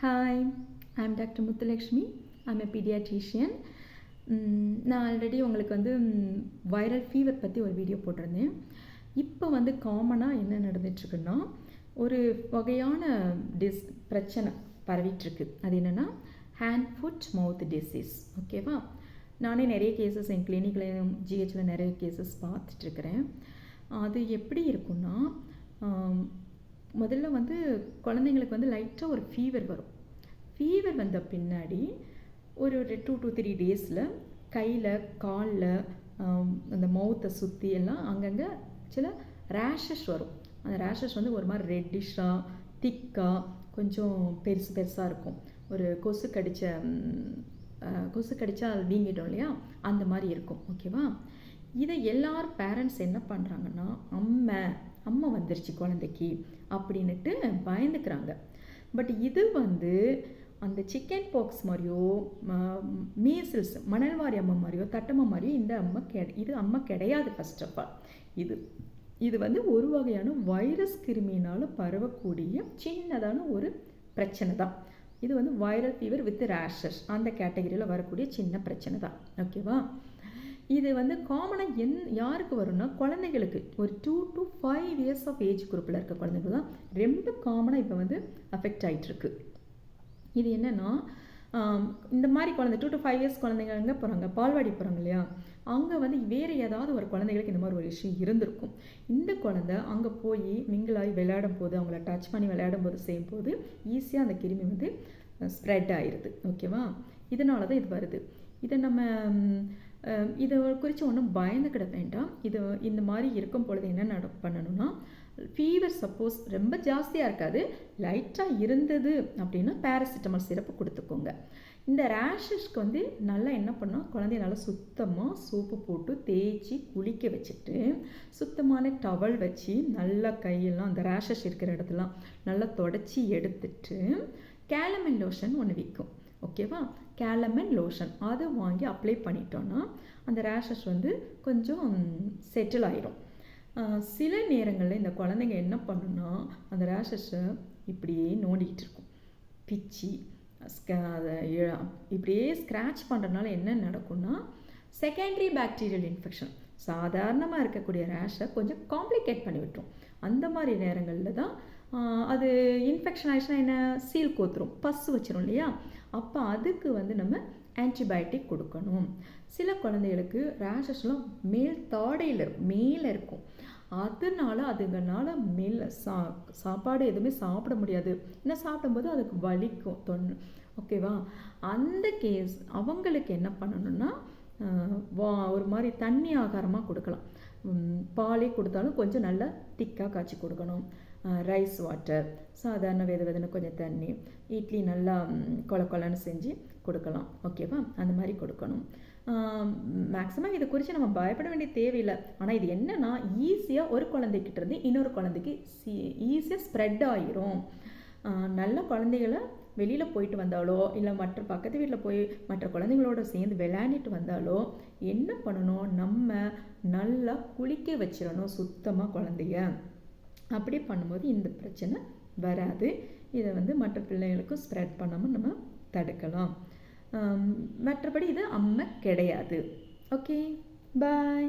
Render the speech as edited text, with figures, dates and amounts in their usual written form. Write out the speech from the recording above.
Hi, I'm Dr. Muthulakshmi. I'm a pediatrician. நான் already உங்களுக்கு viral fever பற்றி ஒரு வீடியோ போட்டிருந்தேன். இப்போ காமனாக என்ன நடந்துட்டுருக்குன்னா, ஒரு வகையான பிரச்சனை பரவிட்டுருக்கு. அது என்னென்னா ஹேண்ட் ஃபுட் மவுத் டிசீஸ். ஓகேவா? நானே நிறைய கேசஸ் என் கிளினிக்லையும் ஜிஹெச்சில் நிறைய கேசஸ் பார்த்துட்ருக்குறேன். அது எப்படி இருக்குன்னா, முதல்ல குழந்தைங்களுக்கு லைட்டாக ஒரு ஃபீவர் வரும். ஃபீவர் வந்த பின்னாடி ஒரு 2 to 3 டேஸில் கையில் காலில் அந்த மவுத்தை சுற்றி எல்லாம் அங்கங்கே சில ரேஷஸ் வரும். அந்த ரேஷஸ் ஒரு மாதிரி ரெட்டிஷாக திக்காக கொஞ்சம் பெருசு பெருசாக இருக்கும். ஒரு கொசு கடித்தா அது வீங்கிட்டோம் இல்லையா, அந்த மாதிரி இருக்கும். ஓகேவா? இதை எல்லார் பேரண்ட்ஸ் என்ன பண்ணுறாங்கன்னா, அம்மா வந்துருச்சு குழந்தைக்கு அப்படின்ட்டு பயந்துக்கிறாங்க. பட் இது அந்த சிக்கன் பாக்ஸ் மாதிரியோ மீசில்ஸ் மணல்வாரி அம்மா மாதிரியோ தட்டம்மா மாதிரியோ இது அம்மா கிடையாது. ஃபர்ஸ்ட் ஆஃப் ஆல் இது ஒரு வகையான வைரஸ் கிருமியினால் பரவக்கூடிய சின்னதான ஒரு பிரச்சனை தான். இது வைரல் ஃபீவர் வித் ரேஷஸ் அந்த கேட்டகரியில் வரக்கூடிய சின்ன பிரச்சனை தான். ஓகேவா? இது காமனாக யாருக்கு வரும்னா, குழந்தைகளுக்கு ஒரு 2 to 5 years ஆஃப் ஏஜ் குரூப்பில் இருக்க குழந்தைகள் தான் ரொம்ப காமனாக இப்போ அஃபெக்ட் ஆகிட்டுருக்கு. இது என்னென்னா, இந்த மாதிரி குழந்தை 2 to 5 years குழந்தைங்க எங்கே போகிறாங்க, பால்வாடி போகிறாங்க இல்லையா, அங்கே வேறு ஏதாவது ஒரு குழந்தைகளுக்கு இந்த மாதிரி ஒரு இஷ்யூ இருந்திருக்கும். இந்த குழந்தை அங்கே போய் மிங்கிளாகி விளையாடும் போது, அவங்கள டச் பண்ணி விளையாடும் போது செய்யும்போது ஈஸியாக அந்த கிருமி ஸ்ப்ரெட் ஆயிடுது. ஓகேவா? இதனால தான் இது வருது. இதை நம்ம இதை குறித்து ஒன்றும் பயந்துக்கிட வேண்டாம். இந்த மாதிரி இருக்கும் பொழுது என்ன பண்ணணும்னா, ஃபீவர் சப்போஸ் ரொம்ப ஜாஸ்தியாக இருக்காது, லைட்டாக இருந்தது அப்படின்னா பேராசிட்டமால் சிரப்பு கொடுத்துக்கோங்க. இந்த ரேஷஸ்க்கு நல்லா என்ன பண்ணால், குழந்தைய நல்லா சுத்தமாக சோப்பு போட்டு தேய்ச்சி குளிக்க வச்சுட்டு, சுத்தமான டவல் வச்சு நல்லா கையெல்லாம் அந்த ரேஷஸ் இருக்கிற இடத்துலாம் நல்லா தொடச்சி எடுத்துட்டு, கேலமைன் லோஷன் ஒன்று விற்கும். ஓகேவா? கேலமைன் லோஷன் அதை வாங்கி அப்ளை பண்ணிட்டோன்னா அந்த ரேஷஸ் கொஞ்சம் செட்டில் ஆயிரும். சில நேரங்களில் இந்த குழந்தைங்க என்ன பண்ணுன்னா, அந்த ரேஷஸை இப்படியே நோண்டிக்கிட்டு இருக்கும். பிச்சி இப்படியே ஸ்க்ராட்ச் பண்ணுறதுனால என்ன நடக்கும்னா, செகண்டரி பாக்டீரியல் இன்ஃபெக்ஷன் சாதாரணமாக இருக்கக்கூடிய ரேஷை கொஞ்சம் காம்ப்ளிகேட் பண்ணி விட்டுரும். அந்த மாதிரி நேரங்களில் தான் அது இன்ஃபெக்ஷன் ஆயிடுச்சுன்னா என்ன, சீல் கோத்துரும், பஸ் வச்சிரும் இல்லையா, அப்போ அதுக்கு நம்ம ஆன்டிபயோட்டிக் கொடுக்கணும். சில குழந்தைகளுக்கு ரேஷஸ்லாம் மேல் தாடையில் மேலே இருக்கும். அதுங்களால மேலே சாப்பாடு எதுவுமே சாப்பிட முடியாது. ஏன்னா சாப்பிடும்போது அதுக்கு வலிக்கும் ஓகேவா? அந்த கேஸ் அவங்களுக்கு என்ன பண்ணணும்னா, ஒரு மாதிரி தண்ணி ஆகாரமாக கொடுக்கலாம். பாலே கொடுத்தாலும் கொஞ்சம் நல்லா திக்காக காய்ச்சி கொடுக்கணும். ரைஸ் வாட்டர், சாதாரண வெதுன்னு கொஞ்சம் தண்ணி, இட்லி நல்லா கொலன்னு செஞ்சு கொடுக்கலாம். ஓகேவா? அந்த மாதிரி கொடுக்கணும். மேக்ஸிமம் இதை குறித்து நம்ம பயப்பட வேண்டிய தேவையில்லை. ஆனால் இது என்னென்னா, ஈஸியாக ஒரு குழந்தைகிட்ட இருந்து இன்னொரு குழந்தைக்கு ஈஸியாக ஸ்ப்ரெட் ஆகிரும். நல்ல குழந்தைகளை வெளியில் போயிட்டு வந்தாலோ இல்லை மற்ற பக்கத்து வீட்டில் போய் மற்ற குழந்தைங்களோட சேர்ந்து விளையாடிட்டு வந்தாலோ என்ன பண்ணணும், நம்ம நல்லா குளிக்க வச்சிடணும் சுத்தமாக குழந்தைய. அப்படி பண்ணும்போது இந்த பிரச்சனை வராது. இதை மற்ற பிள்ளைகளுக்கும் ஸ்ப்ரெட் பண்ணாமல் நம்ம தடுக்கலாம். மற்றபடி இது அம்மை கிடையாது. ஓகே, பாய்.